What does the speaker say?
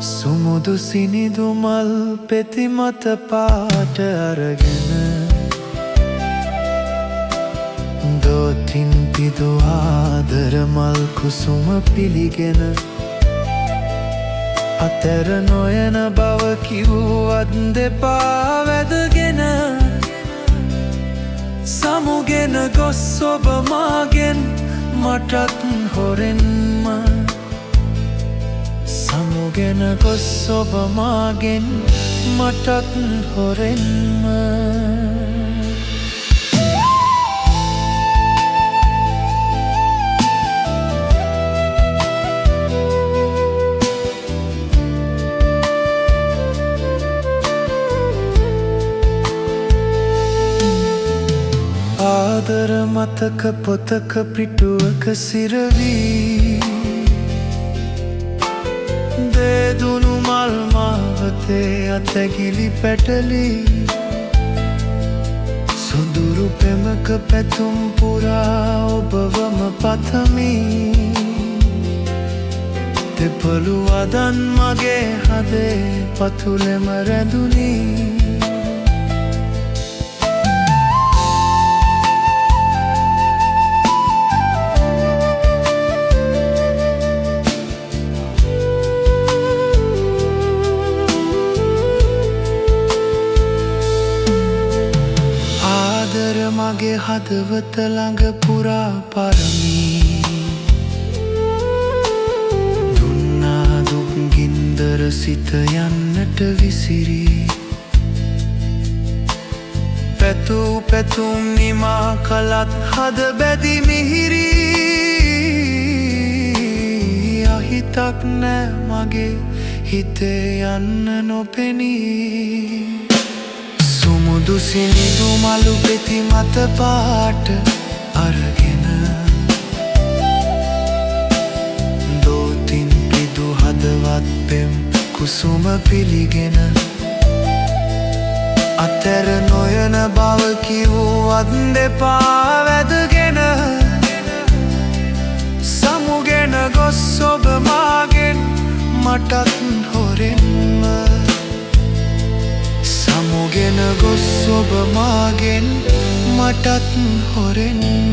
සුමුදු සිනිදු මල් පෙති මත පාට අරගෙන දොතින් පිදු ආදර මල් කුසුම පිළිගෙන අතර නොයන බව කිව්වත් දෙපා වැදගෙන සමුගෙන ගොස් ඔබ මාගෙන් මටත් හොරෙන්ම සමුගෙන ගොස් ඔබ මාගෙන් මටත් හොරෙන්ම ආදර මතක පොතක පිටුවක සිරවී දේදුණු මල් මාවතේ අතැගිලි පැටලී සොඳුරු පෙමක පැතුම් පුරා ඔබවම පතමි දෙපළු අදන් මගේ හදේ පතුලෙම රැඳුනි මගේ හදවත ළඟ පුරා පරමී දුන්නා දුක් ගින්දර සිත යන්නට විසිරී පැතූ පැතුම් නිමා කලත් හද බැදි මිහිරී අහිතක් නෑ මගේ හිතේ යන්න නොපෙනී සුමුදු සිනිදු මලු පෙති මත පාට අරගෙන දෝතින් පිදු හදවත් පෙම් කුසුම පිළිගෙන අතර නොයන බව කිව්වත් දෙපා වැදගෙන සමුගෙන ගොස් ඔබ මාගෙන් මටත් හොරෙන්ම සමුගෙන ගොස් ඔබ මාගෙන් මටත් හොරෙන්ම